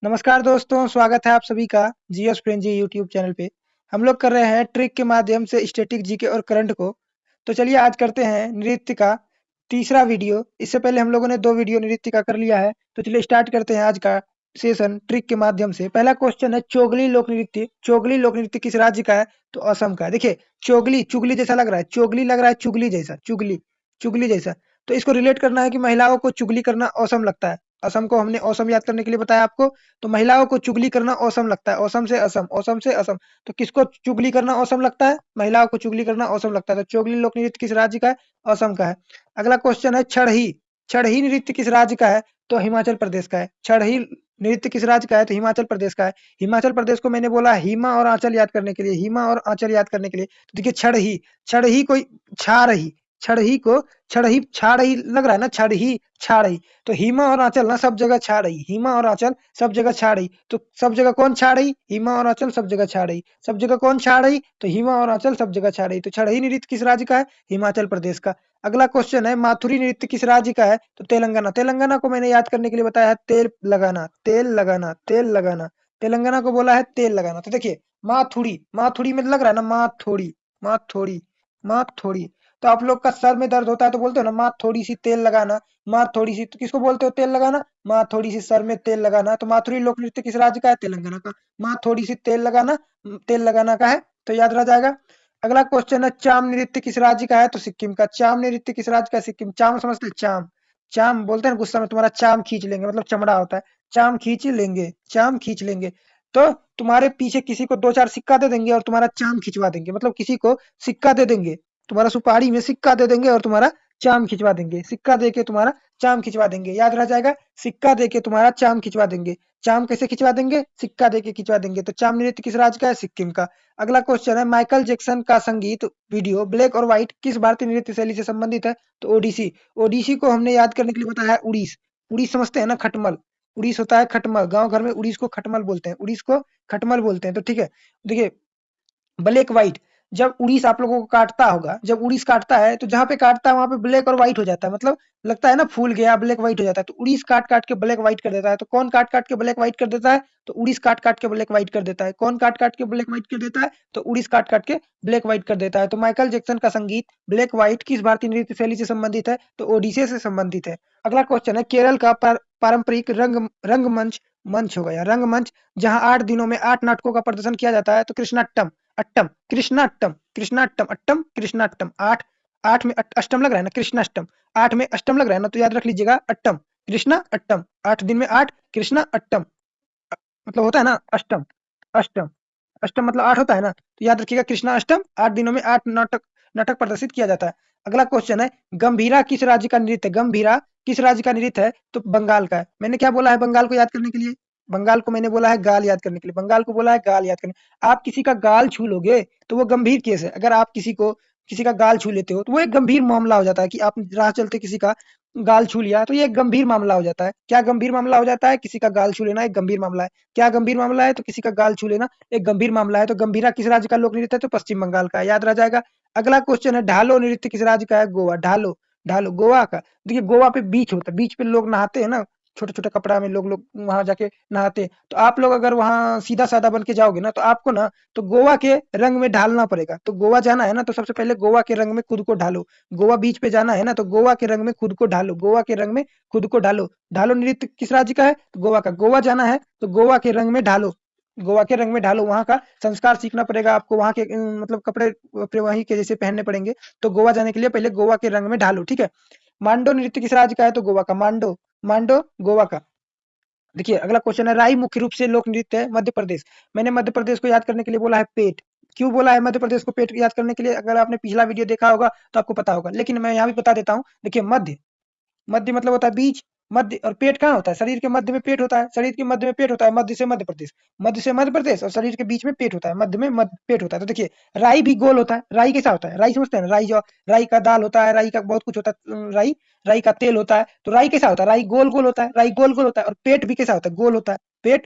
नमस्कार दोस्तों, स्वागत है आप सभी का जीएस फ्रेंजी यूट्यूब चैनल पे। हम लोग कर रहे हैं ट्रिक के माध्यम से स्टैटिक जीके और करंट को। तो चलिए आज करते हैं नृत्य का तीसरा वीडियो। इससे पहले हम लोगों ने 2 वीडियो नृत्य का कर लिया है। तो चलिए स्टार्ट करते हैं आज का सेशन ट्रिक के माध्यम से। पहला क्वेश्चन है चोगली लोक नृत्य। चोगली लोक नृत्य किस राज्य का है? तो असम का है। देखिए चोगली चुगली जैसा लग रहा है, चोगली लग रहा है चुगली जैसा, चुगली चुगली जैसा। तो इसको रिलेट करना है कि महिलाओं को चुगली करना औसम लगता है। असम को हमने औसम याद करने के लिए बताया आपको। तो महिलाओं को चुगली करना औसम लगता है। औसम से असम, औसम से असम। तो किसको चुगली करना औसम लगता है? महिलाओं को चुगली करना औसम लगता है। तो चोगली लोक नृत्य किस राज्य का है? असम का है। अगला क्वेश्चन है छड़ही। छड़ही नृत्य किस राज्य का है? तो हिमाचल प्रदेश का है। छड़ही नृत्य किस राज्य का है? तो हिमाचल प्रदेश का है। हिमाचल प्रदेश को मैंने बोला हिमा और आंचल याद करने के लिए, हिमा और आंचल याद करने के लिए। तो देखिए छड़ही, छड़ही कोई छा रही, छड़ही को छड़ही छा रही लग रहा है ना, छड़ही छा रही। तो हिमा और आंचल ना सब जगह छा रही, हिमा और आंचल सब जगह छा रही। तो सब जगह कौन छा रही? हिमा और आंचल सब जगह छा रही। सब जगह कौन छा रही? तो हिमा और आंचल सब जगह छा रही। तो छड़ही नृत्य किस राज्य का है? हिमाचल प्रदेश का। अगला क्वेश्चन है माथुरी नृत्य किस राज्य का है? तो तेलंगाना। तेलंगाना को मैंने याद करने के लिए बताया है तेल लगाना, तेल लगाना, तेल लगाना। तेलंगाना को बोला है तेल लगाना। तो देखिए माथुरी, माथुरी में लग रहा है ना माथोड़ी, माथोड़ी, माथोड़ी। तो आप लोग का सर में दर्द होता है तो बोलते हो ना माँ थोड़ी सी तेल लगाना, माँ थोड़ी सी। तो किसको बोलते हो तेल लगाना? माँ थोड़ी सी सर में तेल लगाना। तो माथुरी लोक नृत्य किस राज्य का है? तेलंगाना का। माँ थोड़ी सी तेल लगाना, तेल लगाना का है। तो याद रह जाएगा। अगला क्वेश्चन है चाम नृत्य किस राज्य का है? तो सिक्किम का। चाम नृत्य किस राज्य का है? सिक्किम। चाम समझते हैं? चाम, चाम बोलते हैं ना गुस्सा में तुम्हारा चाम खींच लेंगे, मतलब चमड़ा होता है। चाम खींच लेंगे, चाम खींच लेंगे। तो तुम्हारे पीछे किसी को 2-4 सिक्का दे देंगे और तुम्हारा चाम खिंचवा देंगे, मतलब किसी को सिक्का दे देंगे, तुम्हारा सुपारी में सिक्का दे देंगे और तुम्हारा चाम खिंचवा देंगे। सिक्का देके तुम्हारा चाम खिंचवा देंगे। याद रह जाएगा, सिक्का देके तुम्हारा चाम खिंचवा देंगे। चाम कैसे खिंचवा देंगे? सिक्का देके खिंचवा देंगे। तो चाम नृत्य किस राज्य का है? सिक्किम का। अगला क्वेश्चन है माइकल जैक्सन का संगीत वीडियो ब्लैक और व्हाइट किस भारतीय नृत्य शैली से संबंधित है? तो ओडिसी। ओडिसी को हमने याद करने के लिए बताया है उड़ीस। उड़ीस समझते हैं ना? खटमल, उड़ीस होता है खटमल। गांव घर में उड़ीस को खटमल बोलते हैं, उड़ीस को खटमल बोलते हैं। तो ठीक है, देखिए ब्लैक व्हाइट, जब उड़ीस आप लोगों को काटता होगा, जब उड़ीस काटता है तो जहां पे काटता है वहां पे ब्लैक और व्हाइट हो जाता है, मतलब लगता है ना फूल गया, ब्लैक व्हाइट हो जाता है। तो उड़ीस काट काट के ब्लैक व्हाइट कर देता है। तो कौन काट काट के ब्लैक व्हाइट कर देता है? तो उड़ीस काट काट के ब्लैक व्हाइट कर देता है। कौन काट काट के ब्लैक व्हाइट कर देता है? तो उड़ीस काट काट के ब्लैक व्हाइट कर देता है। तो माइकल जैक्सन का संगीत ब्लैक व्हाइट किस भारतीय नृत्य शैली से संबंधित है? तो ओडिशा से संबंधित है। अगला क्वेश्चन है केरल का पारंपरिक रंगमंच मंच हो गया रंगमंच, जहां 8 दिनों में 8 नाटकों का प्रदर्शन किया जाता है। तो कृष्णाट्टम, अट्टम, कृष्णाट्टम, कृष्णाट्टम, अट्टम, कृष्णाट्टम। आठ, आठ में अष्टम लग रहा है ना, कृष्णाष्टम। आठ में अष्टम लग रहा है ना, तो याद रख लीजिएगा अट्टम, कृष्णा अट्टम। 8 दिन में 8, कृष्णा अट्टम। मतलब होता है ना अष्टम, अष्टम, अष्टम मतलब 8 होता है ना। तो याद रखिएगा कृष्णा अष्टम, 8 दिनों में 8 नाटक नाटक प्रदर्शित किया जाता है। अगला क्वेश्चन है गंभीरा किस राज्य का नृत्य है? गंभीरा किस राज्य का नृत्य है? तो बंगाल का है। मैंने क्या बोला है बंगाल को याद करने के लिए? बंगाल को मैंने बोला है गाल याद करने के लिए। बंगाल को बोला है गाल याद करने। आप किसी का गाल छू लोगे तो वो गंभीर केस है। अगर आप किसी का गाल छू लेते हो तो वो एक गंभीर मामला हो जाता है कि आप राह चलते किसी का गाल छू लिया, तो ये एक गंभीर मामला हो जाता है। क्या गंभीर मामला हो जाता है? किसी का गाल छू लेना एक गंभीर मामला है। क्या गंभीर मामला है? तो किसी का गाल छू लेना एक गंभीर मामला है। तो गंभीरा किस राज्य का लोक नृत्य है? तो पश्चिम बंगाल का है। याद रह जाएगा। अगला क्वेश्चन है ढालो नृत्य किस राज्य का है? गोवा। ढालो, ढालो गोवा का। देखिए गोवा पे बीच होता है, बीच पे लोग नहाते हैं ना, छोटे छोटे कपड़ा में लोग लोग वहां जाके नहाते हैं। तो आप लोग अगर वहां सीधा साधा बन के जाओगे ना, तो आपको ना तो गोवा के रंग में ढालना पड़ेगा। तो गोवा जाना है ना, तो सबसे पहले गोवा के रंग में खुद को ढालो। गोवा बीच पे जाना है ना, तो गोवा के रंग में खुद को ढालो, गोवा के रंग में खुद को ढालो। ढालो नृत्य किस राज्य का है? तो गोवा का। गोवा जाना है तो गोवा के रंग में ढालो, गोवा के रंग में ढालो। वहाँ का संस्कार सीखना पड़ेगा आपको, वहाँ के मतलब कपड़े वपड़े वहीं के जैसे पहनने पड़ेंगे। तो गोवा जाने के लिए पहले गोवा के रंग में ढालो, ठीक है। मांडो नृत्य किस राज्य का है? तो गोवा का। मांडो, मांडो गोवा का। देखिए अगला क्वेश्चन है राई मुख्य रूप से लोक नृत्य है मध्य प्रदेश। मैंने मध्य प्रदेश को याद करने के लिए बोला है पेट। क्यों बोला है मध्य प्रदेश को पेट याद करने के लिए? अगर आपने पिछला वीडियो देखा होगा तो आपको पता होगा, लेकिन मैं यहाँ भी बता देता हूँ। देखिए मध्य, मध्य मतलब होता है बीच। मध्य और पेट कहाँ होता है? शरीर के मध्य में पेट होता है, शरीर के मध्य में पेट होता है। मध्य से मध्य प्रदेश, मध्य से मध्य प्रदेश, और शरीर के बीच में पेट होता है, मध्य में मध्य पेट होता है। तो देखिए राई भी गोल होता है। राई कैसा होता है? राई समझते हैं ना? राई जो राई का दाल होता है, राई का बहुत कुछ होता है, राई, राई का तेल होता है। तो राई कैसा होता है? राई गोल गोल होता है, राई गोल गोल होता है। और पेट भी कैसा होता है? गोल होता है। पेट,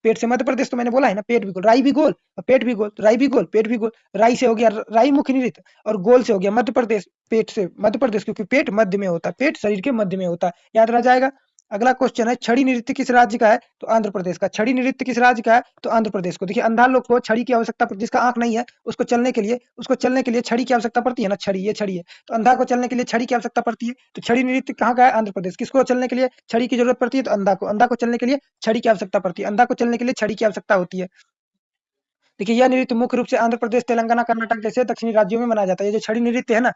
पेट से मध्य प्रदेश, तो मैंने बोला है ना पेट भी गोल, राई भी गोल और पेट भी गोल। तो राई भी गोल, पेट भी गोल। राई से हो गया राई मुख्य नृत्य, और गोल से हो गया मध्य प्रदेश। पेट से मध्य प्रदेश, क्योंकि पेट मध्य में होता है, पेट शरीर के मध्य में होता है। याद रह जाएगा। अगला क्वेश्चन है छड़ी नृत्य किस राज्य का है? तो आंध्र प्रदेश का। छड़ी नृत्य किस राज्य का है? तो आंध्र प्रदेश को। देखिए अंधा लोग को छड़ी की आवश्यकता पड़ती है, जिसका आंख नहीं है उसको चलने के लिए छड़ी की आवश्यकता पड़ती है ना, छड़ी, ये छड़ी है, तो अंधा को चलने के लिए छड़ी की आवश्यकता पड़ती है। तो छड़ी नृत्य कहाँ का है? आंध्र प्रदेश। किसको चलने के लिए छड़ी की जरूरत पड़ती है? तो अंधा को चलने के लिए छड़ी की आवश्यकता पड़ती है, अंधा को चलने के लिए छड़ी की आवश्यकता होती है। देखिए यह नृत्य मुख्य रूप से आंध्र प्रदेश, तेलंगाना, कर्नाटक जैसे दक्षिणी राज्यों में मनाया जाता है। ये जो छड़ी नृत्य है ना,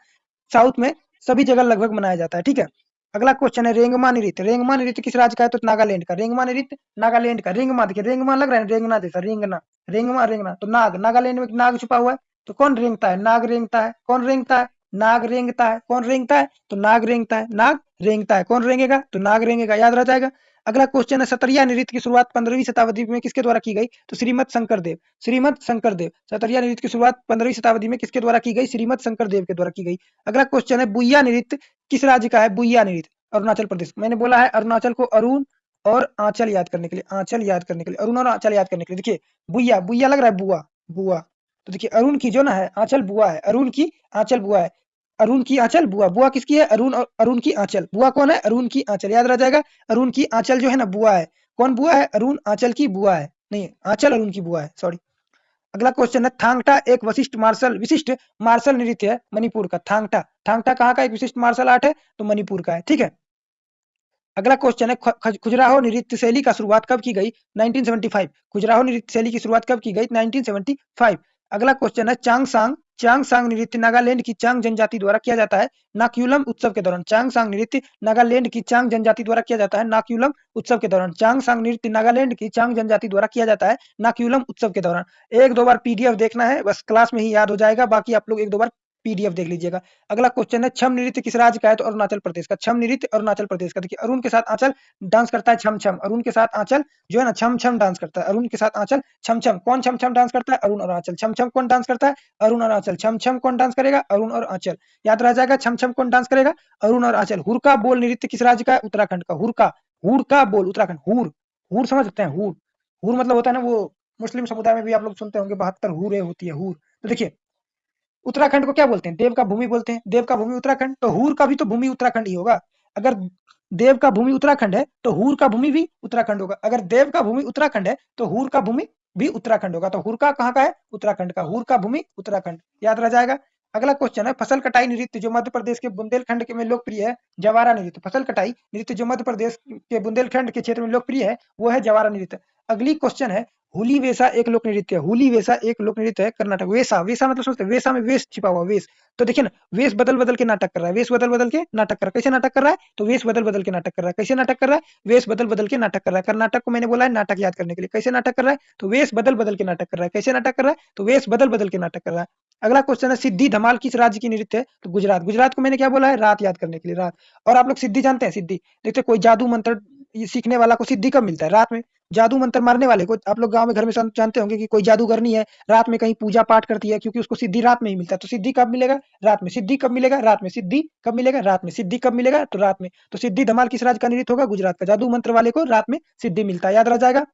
साउथ में सभी जगह लगभग मनाया जाता है, ठीक है। अगला क्वेश्चन है रेंगमा नृत्य। रेंगमा नृत्य किस राज्य का है? तो नागालैंड का। रेंगमा नृत्य नागालैंड का। रेंगमा, देखिए रेंगमा लग रहा है रेंगना जैसा, रेंगना, रेंगमा, रेंगना, तो नाग, नागालैंड में नाग छुपा हुआ है, तो कौन रेंगता है? नाग रेंगता है। कौन रेंगता है? नाग रेंगता है। कौन रेंगता है? तो नाग रेंगता है, नाग रेंगता है। कौन रेंगेगा? तो नाग रेंगेगा, याद रह जाएगा। अगला क्वेश्चन है सतरिया नृत्य की शुरुआत 15वीं शताब्दी में किसके द्वारा की गई? तो श्रीमद शंकरदेव। श्रीमद शंकरदेव। सतरिया नृत्य की शुरुआत 15वीं शताब्दी में किसके द्वारा की गई? श्रीमद शंकरदेव के द्वारा की गई। अगला क्वेश्चन है बुइया नृत्य किस राज्य का है? बुइया नृत्य अरुणाचल प्रदेश। मैंने बोला है अरुणाचल को अरुण और आंचल याद करने के लिए, आंचल याद करने के लिए, अरुण और आंचल याद करने के लिए। देखिए बुइया, बुइया लग रहा है बुआ, बुआ, तो देखिए अरुण की जो ना है आंचल बुआ है, अरुण की आंचल बुआ है, अरुण की आंचल बुआ, बुआ किसकी है? अरुण, और अरुण की आंचल, बुआ कौन है? अरुण की आंचल, याद रह जाएगा। अरुण की आंचल जो है ना बुआ है। कौन बुआ है? अरुण आंचल की बुआ है, नहीं आंचल अरुण की बुआ है, सॉरी। अगला क्वेश्चन है थांगटा एक विशिष्ट मार्शल नृत्य है मणिपुर का। थांगटा, थांगटा कहाँ का एक विशिष्ट मार्शल आर्ट है? तो मणिपुर का है, ठीक है। अगला क्वेश्चन है खजुराहो नृत्य शैली का शुरुआत कब की गई? 1975। खजुराहो नृत्य शैली की शुरुआत कब की गई? 1975। अगला क्वेश्चन है चांगसांग, चांगसांग नृत्य नागालैंड की चांग जनजाति द्वारा किया जाता है नाक्यूलम उत्सव के दौरान। चांगसांग नृत्य नागालैंड की चांग जनजाति द्वारा किया जाता है नाक्यूलम उत्सव के दौरान। चांगसांग नृत्य नागालैंड की चांग जनजाति द्वारा किया जाता है नाक्यूलम उत्सव के दौरान। एक दो बार पीडीएफ देखना है, बस क्लास में ही याद हो जाएगा, बाकी आप लोग एक दो बार पीडीएफ देख लीजिएगा। अगला क्वेश्चन है छम नृत्य किस राज्य का है? तो अरुणाचल प्रदेश का। छम नृत्य अरुणाचल प्रदेश का। देखिए अरुण के साथ आंचल डांस करता है छम छम, अरुण के साथ आंचल जो है ना छम छम डांस करता है, अरुण के साथ आंचल छम छम। कौन छम छम डांस करता है? अरुण और आंचल। छम छम कौन डांस करता है? अरुण और आंचल। छम छम कौन डांस करेगा? अरुण और आंचल, याद रह जाएगा। छम छम कौन डांस करेगा? अरुण और आंचल। हुरका बोल नृत्य किस राज्य का है? उत्तराखंड का। हुरका, हुरका बोल उत्तराखंड। हुर, हुर समझ सकते हैं? हुर, हुर मतलब होता है ना वो, मुस्लिम समुदाय में भी आप लोग सुनते होंगे 72 हुरें होती है, हुर। तो देखिए उत्तराखंड को क्या बोलते हैं? देव का भूमि बोलते हैं। देव का भूमि उत्तराखंड, तो हूर का भी तो भूमि उत्तराखंड ही होगा। अगर देव का भूमि उत्तराखंड है तो हूर का भूमि भी उत्तराखंड होगा। अगर देव का भूमि उत्तराखंड है तो हूर का भूमि भी उत्तराखंड होगा। तो हुरका कहाँ का है? उत्तराखंड का। हूर का भूमि उत्तराखंड, याद रह जाएगा। अगला क्वेश्चन है फसल कटाई नृत्य जो मध्य प्रदेश के बुंदेलखंड के में लोकप्रिय है, जवारा नृत्य। फसल कटाई नृत्य जो मध्य प्रदेश के बुंदेलखंड के क्षेत्र में लोकप्रिय है वो है जवारा नृत्य। अगली क्वेश्चन है हुली वेशा एक लोक नृत्य है। हुली वेशा एक लोक नृत्य है कर्नाटक। वेशा, वेशा मतलब सोचते हैं वेशा में वेश छिपा हुआ, वेश। तो देखिए ना वेश बदल बदल के नाटक कर रहा है, वेश बदल बदल के नाटक कर रहा है। कैसे नाटक कर रहा है? तो वेश बदल बदल के नाटक कर रहा है। कैसे नाटक कर रहा है? वेश बदल बदल के नाटक कर रहा है। कर्नाटक को मैंने बोला है नाटक याद करने के लिए। कैसे नाटक कर रहा है? तो वेश बदल बदल के नाटक कर रहा है। कैसे नाटक कर रहा है? तो वेश बदल बदल के नाटक कर रहा है। अगला क्वेश्चन है सिद्धि धमाल किस राज्य की नृत्य है? तो गुजरात। गुजरात को मैंने क्या बोला है? रात याद करने के लिए, रात। और आप लोग सिद्धि जानते हैं? सिद्धि देखते कोई जादू मंत्र सीखने वाला को सिद्धि कब मिलता है? रात में। जादू मंत्र मारने वाले को आप लोग गांव में घर में जानते होंगे कि कोई जादूगरनी है रात में कहीं पूजा पाठ करती है, क्योंकि उसको सिद्धि रात में ही मिलता है। तो सिद्धि कब मिलेगा? रात में। सिद्धि कब मिलेगा? रात में। सिद्धि कब मिलेगा? रात में। सिद्धि कब मिलेगा? तो रात में। तो सिद्धि धमाल किस राज्य का नृत्य होगा? गुजरात का। जादू मंत्र वाले को रात में सिद्धि मिलता है, याद रह जाएगा।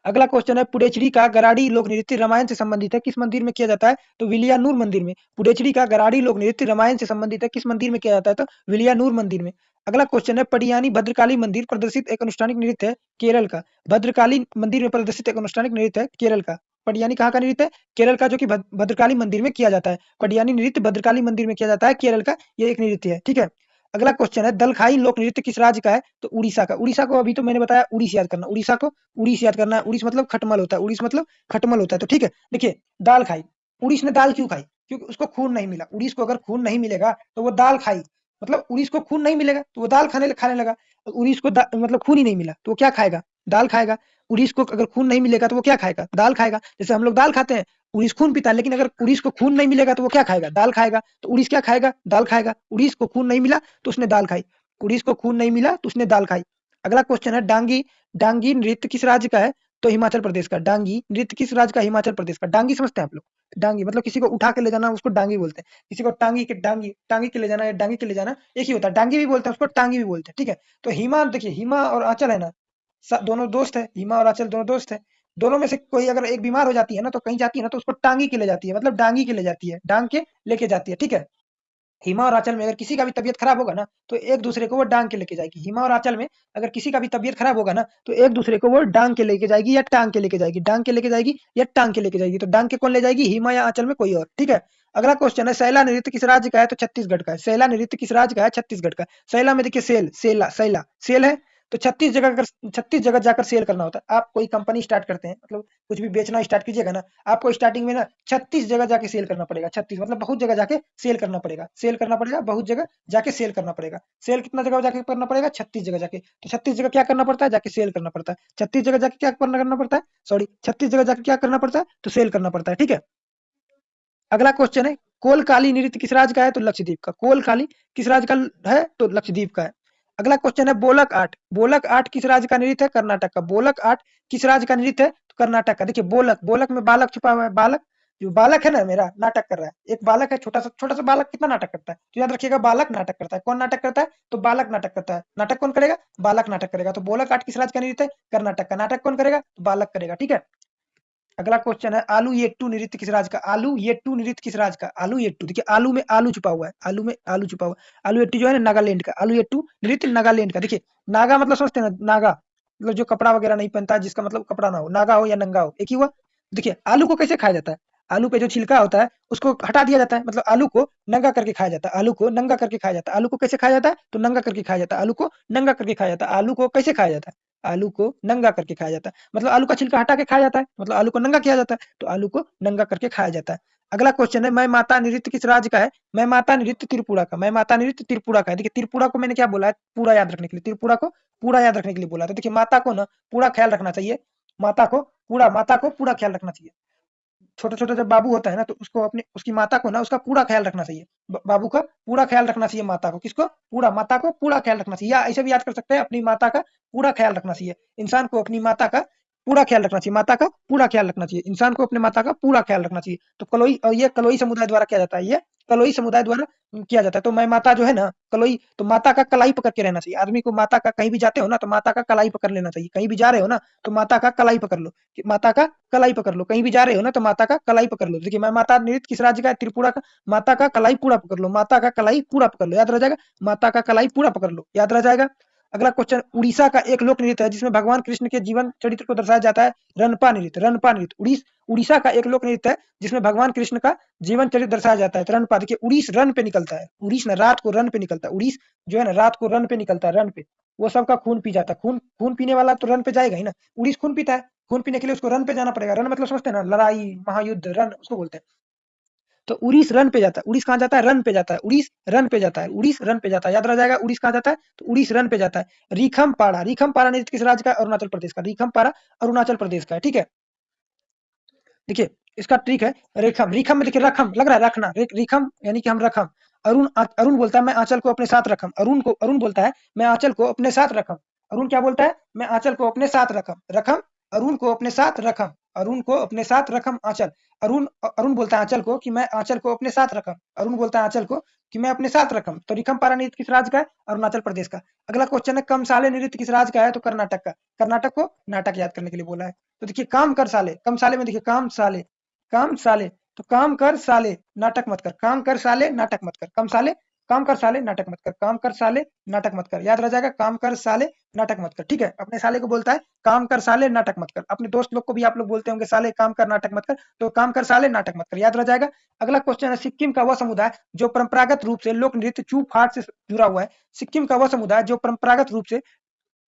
अगला क्वेश्चन है पुडेचड़ी का गराड़ी लोक नृत्य रामायण से संबंधित है, किस मंदिर में किया जाता है? तो विलियानूर मंदिर में। पुडेचड़ी का गराड़ी लोक नृत्य रामायण से संबंधित है, किस मंदिर में किया जाता है? तो विलियानूर मंदिर में। अगला क्वेश्चन है पडियानी भद्रकाली मंदिर प्रदर्शित एक अनुष्ठानिक नृत्य है केरल का। भद्रकाली मंदिर में प्रदर्शित एक अनुष्ठानिक नृत्य है केरल का। पडियानी कहाँ का नृत्य है? केरल का, जो कि भद्रकाली मंदिर में किया जाता है। पडियानी नृत्य भद्रकाली मंदिर में किया जाता है, केरल का ये एक नृत्य है, ठीक है। अगला क्वेश्चन है दलखाई लोक नृत्य किस राज्य का है? तो उड़ीसा का। उड़ीसा को अभी तो मैंने बताया उड़ीस याद करना, उड़ीसा को उड़ीस याद करना है। उड़ीस मतलब खटमल होता है, उड़ीस मतलब खटमल होता है, तो ठीक है। देखिए दाल खाई, उड़ीस ने दाल क्यों खाई? क्योंकि उसको खून नहीं मिला। उड़ीस को अगर खून नहीं मिलेगा तो वो दाल खाई, मतलब उड़ीस को खून नहीं मिलेगा तो वो दाल खाने खाने लगा। उड़ीस को मतलब खून ही नहीं मिला तो वो क्या खाएगा? दाल खाएगा। उड़ीस को अगर खून नहीं मिलेगा तो वो क्या खाएगा? दाल खाएगा। जैसे हम लोग दाल खाते हैं, उड़ीस खून पीता है, लेकिन अगर उड़ीस को खून नहीं मिलेगा तो वो क्या खाएगा? दाल खाएगा। तो उड़ीस क्या खाएगा? दाल खाएगा। उड़ीस को खून नहीं मिला तो उसने दाल खाई। उड़ीस को खून नहीं मिला तो उसने दाल खाई। अगला क्वेश्चन है डांगी, डांगी नृत्य किस राज्य का है? तो हिमाचल प्रदेश का। डांगी नृत्य किस राज्य का? हिमाचल प्रदेश का। डांगी समझते हैं आप लोग? डांगी मतलब किसी को उठा के ले जाना, उसको डांगी बोलते हैं। किसी को टांगी के डांगी, टांगी के ले जाना या डांगी के ले जाना एक ही होता है। डांगी भी बोलते हैं उसको, टांगी भी बोलते हैं, ठीक है। तो हिमा, देखिए हिमा और आंचल है ना, दोनों दोस्त है। हिमा और आंचल दोनों दोस्त है। दोनों में से कोई अगर एक बीमार हो जाती है ना, तो कहीं जाती है ना, तो उसको टांगी के ले जाती है, मतलब डांगी के ले जाती है, डांग के लेके जाती है, ठीक है। हिमा और आंचल में अगर किसी का भी तबीयत खराब होगा ना, तो एक दूसरे को वो डांग के लेके जाएगी। हिमा और आंचल में अगर किसी का भी तबीयत खराब होगा ना, तो एक दूसरे को वो डांग के लेके जाएगी या टांग के लेके जाएगी, डांग के लेके जाएगी या टांग के लेके जाएगी। तो डांग के कौन ले जाएगी, हिमा या आंचल में कोई और। ठीक है। अगला क्वेश्चन है, सैला नृत्य किस राज्य का है, तो छत्तीसगढ़ का है। सैला नृत्य किस राज्य का है, छत्तीसगढ़ का। सैला में देखिए सेल, सेला, सैला सेल है। तो 36 जगह जाकर सेल करना होता है। आप कोई कंपनी स्टार्ट करते हैं, मतलब कुछ भी बेचना स्टार्ट कीजिएगा ना, आपको स्टार्टिंग में ना 36 जगह जाके सेल करना पड़ेगा। 36 मतलब बहुत जगह जाके सेल करना पड़ेगा, सेल करना पड़ेगा, बहुत जगह जाके सेल करना पड़ेगा। सेल कितना जगह जाके करना पड़ेगा, 36 जगह जाके। तो 36 जगह क्या करना पड़ता है, जाके सेल करना पड़ता है। 36 जगह जाके क्या करना पड़ता है, सॉरी 36 जगह जाके क्या करना पड़ता है, तो सेल करना पड़ता है। ठीक है। अगला क्वेश्चन है, कोलकाली नृत्य किस राज्य का है, तो लक्षद्वीप का। कोलकाली किस राज्य का है, तो लक्षद्वीप का है। अगला क्वेश्चन है, बोलक आर्ट। बोलक आर्ट किस राज्य का नृत्य है, कर्नाटक का। बोलक आर्ट किस राज्य का नृत्य है, तो कर्नाटक का। देखिए बोलक, बोलक में बालक छुपा हुआ है। बालक, जो बालक है ना मेरा, नाटक कर रहा है। एक बालक है, छोटा सा बालक कितना नाटक करता है, तो याद रखिएगा बालक नाटक करता है। कौन नाटक करता है, तो बालक नाटक करता है। नाटक कौन करेगा, बालक नाटक करेगा। तो बोलक आर्ट किस राज्य का नृत्य है, कर्नाटक का। नाटक कौन करेगा, तो बालक करेगा। ठीक है। अगला क्वेश्चन है, आलू येट्टू नृत्य किस राज्य का। आलू येट्टू नृत्य किस राज्य का। आलू येट्टू, देखिए आलू में आलू छुपा हुआ है, आलू में आलू छुपा हुआ है। आलू येट्टू जो है ना, नागालैंड का। आलू येट्टू नृत्य नागालैंड का। देखिए नागा मतलब समझते हैं ना, नागा मतलब जो कपड़ा वगैरह नहीं पहनता है, जिसका मतलब कपड़ा ना हो, नागा हो या नंगा हो, एक ही हुआ। देखिए आलू को कैसे खाया जाता है, आलू पे जो छिलका होता है उसको हटा दिया जाता है, मतलब आलू को नंगा करके खाया जाता है। आलू को नंगा करके खाया जाता है। आलू को कैसे खाया जाता है, तो नंगा करके खाया जाता है। आलू को नंगा करके खाया जाता है। आलू को कैसे खाया जाता है, आलू को नंगा करके खाया जाता है, मतलब आलू का छिलका हटा के खाया जाता है, मतलब आलू को नंगा किया जाता है, तो आलू को नंगा करके खाया जाता है। अगला क्वेश्चन है, मैं माता नृत्य किस राज्य का है। मैं माता नृत्य त्रिपुरा का। मैं माता नृत्य त्रिपुरा का है। देखिए त्रिपुरा को मैंने क्या बोला है, पूरा याद रखने के लिए, त्रिपुरा को पूरा याद रखने के लिए बोला। तो देखिए माता को ना पूरा ख्याल रखना चाहिए, माता को पूरा ख्याल रखना चाहिए। छोटा-छोटा जब बाबू होता है ना, तो उसको अपनी उसकी माता को ना उसका पूरा ख्याल रखना चाहिए। बाबू का पूरा ख्याल रखना चाहिए माता को। किसको, पूरा, माता को पूरा ख्याल रखना चाहिए। या ऐसे भी याद कर सकते हैं, अपनी माता का पूरा ख्याल रखना चाहिए। इंसान को अपनी माता का पूरा ख्याल रखना चाहिए, माता का पूरा ख्याल रखना चाहिए। इंसान को अपनी माता का पूरा ख्याल रखना चाहिए। तो कलोई, और ये कलोई समुदाय द्वारा किया जाता है, ये कलोई समुदाय द्वारा किया जाता है। तो मैं माता जो है ना, कलोई, तो माता का कलाई पकड़ के रहना चाहिए। आदमी को माता का, कहीं भी जाते हो ना, तो माता का कलाई पकड़ लेना चाहिए। कहीं भी जा रहे हो ना, तो माता का कलाई पकड़ लो, कि माता का कलाई पकड़ लो। कहीं भी जा रहे हो ना, तो माता का कलाई पकड़ लो। देखिए मैं माता नृत्य किस राज्य का है, त्रिपुरा का। माता का कलाई पूरा पकड़ लो, माता का कलाई पूरा पकड़ लो, याद रह जाएगा। माता का कलाई पूरा पकड़ लो, याद रह जाएगा। अगला क्वेश्चन, उड़ीसा का एक लोक नृत्य है जिसमें भगवान कृष्ण के जीवन चरित्र को दर्शाया जाता है, रनपा नृत्य। रनपा नृत्य, उड़ीसा का एक लोक नृत्य है जिसमें भगवान कृष्ण का जीवन चरित्र दर्शाया जाता है, तो रनपा। देखिए उड़ीस रन पे निकलता है, उड़ीस ना रात को रन पे निकलता है। उड़ीस जो है ना, रात को रन पे निकलता है, रन पे। वो सबका खून पी जाता है, खून खून पीने वाला तो रन पे जाएगा ही ना। उड़ीस खून पीता है, खून पीने के लिए उसको रन पे जाना पड़ेगा। रन मतलब समझते हैं ना, लड़ाई, महायुद्ध, रन उसको बोलते हैं। तो उड़ीस रन पे जाता है। उड़ीस कहाँ जाता है, रन पे जाता है। उड़ीस रन पे जाता है, उड़ीस रन पे जाता है, याद रह जाएगा। उड़ीस कहाँ जाता है, तो उड़ीस रन पे जाता है। रीखम-पाड़ा, रीखम-पाड़ा नृत्य किस राज्य का है, अरुणाचल प्रदेश का। रीखम-पाड़ा अरुणाचल प्रदेश का है। ठीक है। देखिए इसका ट्रिक है, रेखम, रीखम में देखिए रखम लग रहा है, रखना, रीखम यानी कि हम रखम। अरुण बोलता है, मैं आंचल को अपने साथ रखम। अरुण बोलता है, मैं आंचल को अपने साथ रखम। अरुण क्या बोलता है, मैं आंचल को अपने साथ रखम, रखम। अरुण को अपने साथ रखम, अरुण को अपने साथ रखम आंचल। अरुण बोलता है आंचल को कि मैं आंचल को अपने साथ रखम। अरुण बोलता है आंचल को कि मैं अपने साथ रखम। तो रिखम पारा नृत्य किस राज्य का है, अरुणाचल प्रदेश का। अगला क्वेश्चन है, कमसाले नृत्य किस राज्य का है, तो कर्नाटक का। कर्नाटक को नाटक याद करने के लिए बोला है। तो देखिए काम कर साले, कम साले में देखिए काम साले, काम साले, तो काम कर साले, नाटक मत कर। काम कर साले, नाटक मत कर। कम साले, काम कर साले, नाटक मत कर। काम कर साले, नाटक मत कर, याद रह जाएगा। काम कर साले, नाटक मत कर। ठीक है। अपने साले को बोलता है काम कर साले, नाटक मत कर। अपने दोस्त लोग को भी आप लोग बोलते होंगे, साले काम कर, नाटक मत कर। तो काम कर साले, नाटक मत कर, याद रह जाएगा। अगला क्वेश्चन है, सिक्किम का वह समुदाय जो परंपरागत रूप से लोक नृत्य चू फाट से जुड़ा हुआ है। सिक्किम का वह समुदाय जो परंपरागत रूप से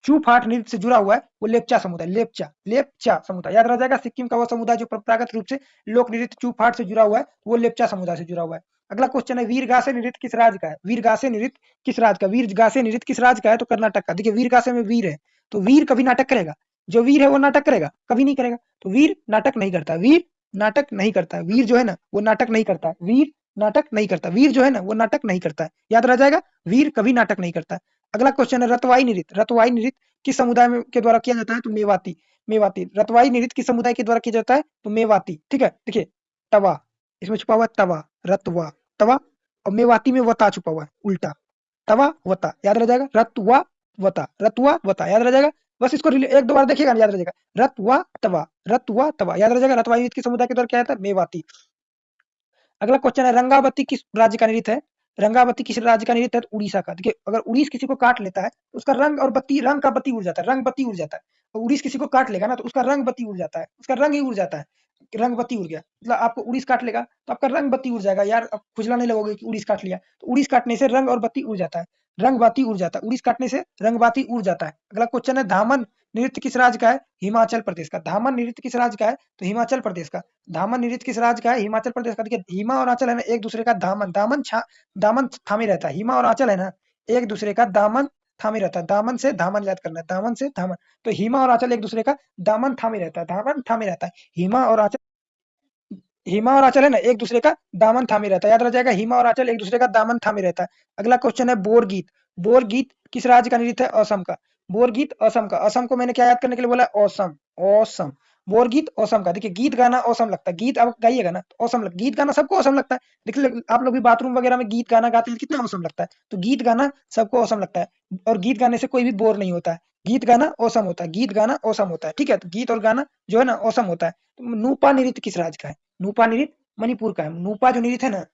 चू फाट नृत्य से जुड़ा हुआ है, वो लेप्चा समुदाय, लेप्चा, लेप्चा समुदाय, याद रह जाएगा। सिक्किम का वो समुदाय जो परंपरागत रूप से लोक नृत्य चू फाट से जुड़ा हुआ है, वो लेप्चा समुदाय से जुड़ा हुआ है। अगला क्वेश्चन है, वीरगासे नृत्य किस राज्य का है। वीरगासे नृत्य किस राज्य का, वीरगासे नृत्य किस राज्य का है, तो कर्नाटक का। देखिए वीरगासे में वीर है, तो वीर कभी नाटक करेगा, जो वीर है वो नाटक करेगा, कभी नहीं करेगा। तो वीर नाटक नहीं करता, वीर नाटक नहीं करता। वीर जो है ना, वो नाटक नहीं करता, वीर नाटक नहीं करता। वीर जो है ना, वो नाटक नहीं करता है, याद रह जाएगा। वीर कभी नाटक नहीं करता है। अगला क्वेश्चन है, रतवाई नृत्य। रतवाई नृत्य किस समुदाय में के द्वारा किया जाता है, तो मेवाती। मेवाती, रतवाई नृत्य किस समुदाय के द्वारा किया जाता है, तो मेवाती। ठीक है। देखिए तवा, इसमें छुपा हुआ है तवा, रतवा, तवा। और मेवाती में वता छुपा हुआ है, उल्टा। तवा वता, याद रह जाएगा। रतवा वता, रतवा वता, याद रह जाएगा। बस इसको एक दो बार देखिएगा, याद रह जाएगा। रतवा तवा, रतवा तवा, याद रह जाएगा। रतवाई नृत्य किस समुदाय के द्वारा किया जाता है, मेवाती। अगला क्वेश्चन है, रंगावती किस राज्य का नृत्य है, रंगावती किस राज्य का नृत्य है? तो उड़ीसा का। देखिए अगर उड़ीस किसी को काट लेता है तो उसका रंग का बत्ती उड़ जाता है, रंग बत्ती उड़ जाता है। और उड़ीस किसी को काट लेगा ना तो उसका रंग बत्ती उड़ जाता है, उसका रंग ही उड़ जाता है। रंग बत्ती उड़ गया मतलब आपको उड़ीस काट लेगा तो आपका रंग बत्ती उड़ जाएगा यार, अब खुजलाने लगोगे कि उड़ीस काट लिया। तो उड़ीस काटने से रंग और बत्ती उड़ जाता है, रंग बाती उड़ जाता है, उड़ीस काटने से रंग बाती उड़ जाता है। अगला क्वेश्चन है धामन नृत्य किस राज्य का है? हिमाचल प्रदेश का। धामन नृत्य किस राज्य का है? तो हिमाचल प्रदेश का। धामन नृत्य किस राज्य का है? हिमाचल प्रदेश का। देखिए हिमा और आंचल है ना एक दूसरे का दामन थामे रहता है। हिमा और आंचल है ना एक दूसरे का दामन थामे रहता है। दामन से धामन याद करना है, दामन से धामन। तो हिमा और आंचल एक दूसरे का दामन थामे रहता है, दामन थामे रहता है। हिमा और आंचल है ना एक दूसरे का दामन थामे रहता है, याद रह जाएगा हिमा और आंचल एक दूसरे का दामन थामे रहता है। अगला क्वेश्चन है बोर गीत। बोर गीत किस राज्य का नृत्य है? असम का। बोर गीत असम का। असम को मैंने क्या याद करने के लिए बोला? औसम। औसम। बोर गीत असम का। देखिए गीत गाना औसम लगता है, गीत आप गाइएगा ना तो औसम लग, गीत गाना सबको औसम लगता है। देखिए आप लोग भी बाथरूम वगैरह में गीत गाना गाते हैं कितना औसम लगता है, तो गीत गाना सबको औसम लगता है और गीत गाने से कोई भी बोर नहीं होता है। गीत गाना औसम होता है, गीत गाना औसम होता है, ठीक है। तो गीत और गाना जो है ना औसम होता है। तो नूपा नृत्य किस राज्य का है? नूपा नृत्य मणिपुर का है। नूपा जो नृत्य है ना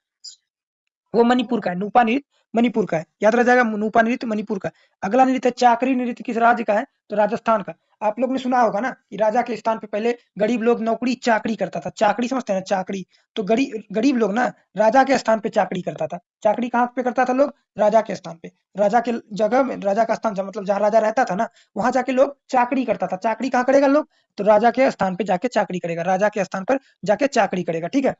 वो मणिपुर का है, नूपा नृत्य मणिपुर का है, याद रह जाएगा नूपा नृत्य मणिपुर का है। अगला नृत्य चाकरी नृत्य किस राज्य का है? तो राजस्थान का। आप लोग ने सुना होगा ना कि राजा के स्थान पे पहले गरीब लोग नौकरी चाकरी करता था, चाकरी समझते हैं ना चाकरी। तो गरीब गरीब लोग ना राजा के स्थान पे चाकरी करता था। चाकरी कहाँ पे करता था लोग? राजा के स्थान पे। राजा के जगह में, राजा का स्थान मतलब जहाँ राजा रहता था ना वहां जाके लोग चाकरी करता था। चाकरी कहाँ करेगा लोग? तो राजा के स्थान पे जाके चाकरी करेगा, राजा के स्थान पर जाके चाकरी करेगा, ठीक है।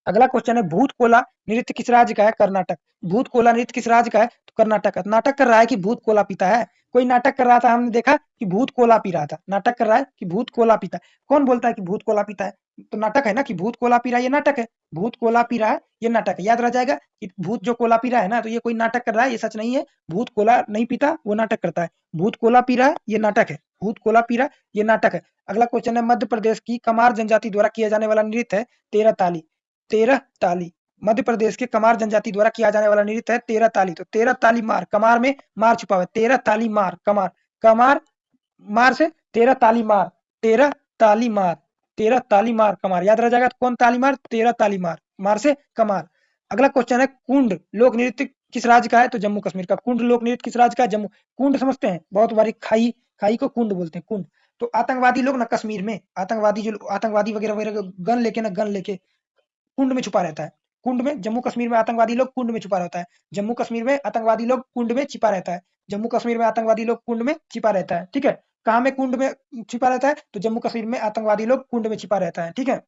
अगला क्वेश्चन है भूत कोला नृत्य किस राज्य का है? कर्नाटक। भूत कोला नृत्य किस राज्य का है? तो कर्नाटक का। नाटक कर रहा है कि भूत कोला पीता है? कोई नाटक कर रहा था, हमने देखा कि भूत कोला पी रहा था। नाटक कर रहा है कि भूत कोला पीता है। कौन बोलता है कि भूत कोला पीता है? तो नाटक है ना कि भूत कोला पी रहा है, ये नाटक है। भूत कोला पी रहा है ये नाटक है, याद रह जाएगा कि भूत जो कोला पी रहा है ना तो ये कोई नाटक कर रहा है, ये सच नहीं है। भूत कोला नहीं पीता, वो नाटक करता है। भूत कोला पी रहा है ये नाटक है, भूत कोला पी रहा है ये नाटक है। अगला क्वेश्चन है मध्य प्रदेश की कमार जनजाति द्वारा किया जाने वाला नृत्य है तेरह ताली। तेरह ताली। मध्य प्रदेश के कमार जनजाति द्वारा किया जाने वाला नृत्य है तेरह ताली। तो तेरह ताली मार, कमार में मार छुपा हुआ है, तेरह ताली मार कमार। कमार मार से तेरह ताली मार, तेरह ताली मार, तेरह ताली मार कमार, याद रह जाएगा। कौन ताली मार? तेरह ताली मार, मार से कमार। अगला क्वेश्चन है कुंड लोक नृत्य किस राज्य का है? तो जम्मू कश्मीर का। कुंड लोक नृत्य किस राज्य का है? जम्मू। कुंड समझते हैं? बहुत बारी खाई, खाई को कुंड बोलते हैं, कुंड। तो आतंकवादी लोग ना कश्मीर में, आतंकवादी जो आतंकवादी वगैरह वगैरह गन लेके ना, गन लेके कुंड में छुपा रहता है। कुंड में, जम्मू कश्मीर में आतंकवादी लोग कुंड में छुपा रहता है। जम्मू कश्मीर में आतंकवादी लोग कुंड में छिपा रहता है। जम्मू कश्मीर में आतंकवादी लोग कुंड में छिपा रहता है, ठीक है। कहाँ में कुंड में छिपा रहता है? तो जम्मू कश्मीर में आतंकवादी लोग कुंड में छिपा रहता है, ठीक है।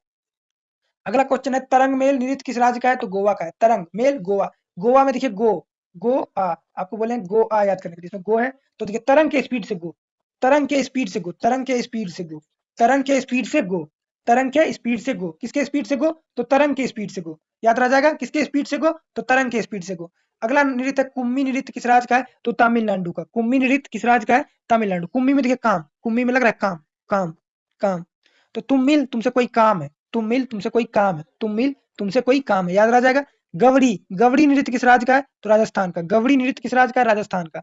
अगला क्वेश्चन है तरंग मेल नृत्य किस राज्य का है? तो गोवा का है। तरंग मेल गोवा। गोवा में देखिए गो, गो आ, आपको बोले गो आ याद करने के लिए, इसमें गो है तो देखिए तरंग के स्पीड से गो, तरंग के स्पीड से गो, तरंग के स्पीड से गो, तरंग के स्पीड से गो, तरंग के स्पीड से गो। किसके स्पीड से गो? तो तरंग के स्पीड से गो, याद रह जाएगा। किसके स्पीड से गो? तो तरंग के स्पीड से गो। अगला नृत्य कुम्मी नृत्य किस राज्य का है? तो तमिलनाडु का। कुम्मी नृत्य किस राज्य का है? तमिलनाडु। कुम्मी में देखिए काम, कुम्मी में लग रहा है काम, काम, काम। तो तुम मिल तुमसे कोई काम है, तुम मिल तुमसे कोई काम है, तुम मिल तुमसे कोई काम है, याद रह जाएगा। गवड़ी, गवड़ी नृत्य किस राज्य का है? तो राजस्थान का। गवड़ी नृत्य किस राज्य का है? राजस्थान का।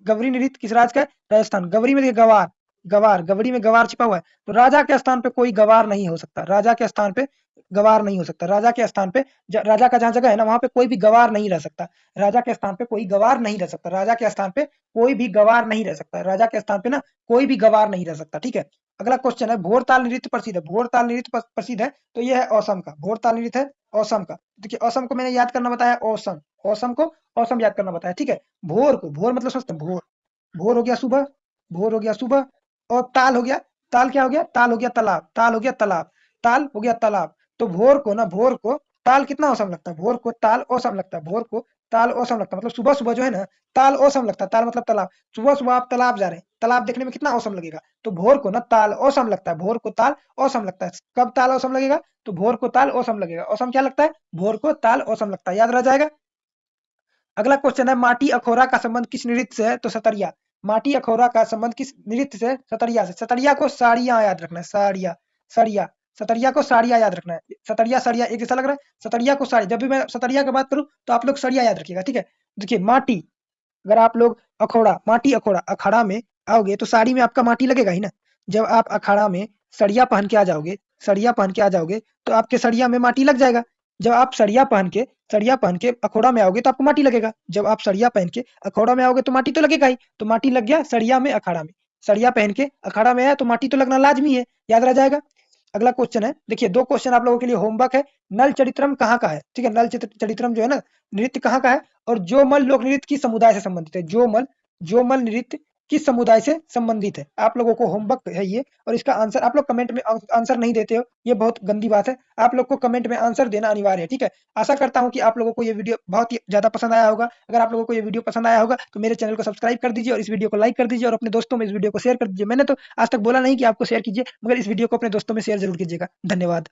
गवरी नृत्य किस राज्य का है? राजस्थान। गवरी में देखिए गवार, गवार, गवरी में गवार छिपा हुआ है। तो राजा के स्थान पे कोई गवार नहीं हो सकता, राजा के स्थान पे गवार नहीं हो सकता। राजा के स्थान पे राजा का जहां जगह है ना वहां पे कोई भी गवार नहीं रह सकता। राजा के स्थान पे कोई गवार नहीं रह सकता, राजा के स्थान पे कोई भी गवार नहीं रह सकता, राजा के स्थान पे ना कोई भी गवार नहीं रह सकता, ठीक है। अगला क्वेश्चन है भोरताल नृत्य प्रसिद्ध है। भोरताल नृत्य प्रसिद्ध है तो ये है असम का। भोरताल नृत्य है असम का। देखिए असम को मैंने याद करना बताया, औसम, औसम को औसम याद करना बताया, ठीक है। भोर को, भोर मतलब समझते हैं भोर, भोर हो गया सुबह, भोर हो गया सुबह। और ताल हो गया, ताल क्या हो गया? ताल हो गया तालाब, ताल हो गया तालाब, ताल हो गया तालाब। तो भोर को ना, भोर को ताल कितना औसम लगता है? भोर को ताल औसम लगता है, भोर को ताल औसम लगता है, मतलब सुबह सुबह जो है ना ताल औसम लगता है। ताल मतलब तालाब, सुबह सुबह आप तालाब जा रहे हैं, तालाब देखने में कितना औसम लगेगा। तो भोर को ना ताल औसम लगता है, भोर को ताल औसम लगता है। कब ताल औसम लगेगा? तो भोर को ताल औसम लगेगा। औसम क्या लगता है? भोर को ताल औसम लगता है, याद रह जाएगा। अगला क्वेश्चन है माटी अखोरा का संबंध किस नृत्य से है? तो सतरिया। माटी अखोरा का संबंध किस नृत्य से? सतरिया से। सतरिया को साड़ियां याद रखना है, साड़िया, सड़िया, सतरिया को साड़िया याद रखना है। सतरिया सड़िया एक जैसा लग रहा है, सतरिया को साड़ी। जब भी मैं सतरिया की बात करूं तो आप लोग सड़िया याद रखिएगा, ठीक है। देखिए माटी, अगर आप लोग अखोड़ा, माटी अखोड़ा, अखाड़ा में आओगे तो साड़ी में आपका माटी लगेगा ही ना। जब आप अखाड़ा में सड़िया पहन के आ जाओगे, सड़िया पहन के आ जाओगे तो आपके सड़िया में माटी लग जाएगा। जब आप सड़िया पहन के अखौड़ा में आओगे तो आपको माटी लगेगा। जब आप सड़िया पहन के अखौड़ा में आओगे तो माटी तो लगेगा ही। तो माटी लग गया सड़िया में, अखाड़ा में। सड़िया पहन के अखाड़ा में आया तो माटी तो लगना लाजमी है, याद रह जाएगा। अगला क्वेश्चन है, देखिए 2 क्वेश्चन आप लोगों के लिए होमवर्क है। नल चरित्रम कहाँ का है? ठीक है, नल चरित्रम जो है ना, नृत्य कहाँ का है? और जोमल लोक नृत्य किस समुदाय से संबंधित है? जोमल नृत्य किस समुदाय से संबंधित है? आप लोगों को होमवर्क है ये, और इसका आंसर आप लोग कमेंट में आंसर नहीं देते हो, ये बहुत गंदी बात है। आप लोग को कमेंट में आंसर देना अनिवार्य है, ठीक है? आशा करता हूँ कि आप लोगों को ये वीडियो बहुत ही ज़्यादा पसंद आया होगा। अगर आप लोगों को ये वीडियो पसंद आया होगा तो मेरे चैनल को सब्सक्राइब कर दीजिए और इस वीडियो को लाइक कर दीजिए और अपने दोस्तों में इस वीडियो को शेयर कर दीजिए। मैंने तो आज तक बोला नहीं कि आपको शेयर कीजिए, मगर इस वीडियो को अपने दोस्तों में शेयर ज़रूर कीजिएगा। धन्यवाद।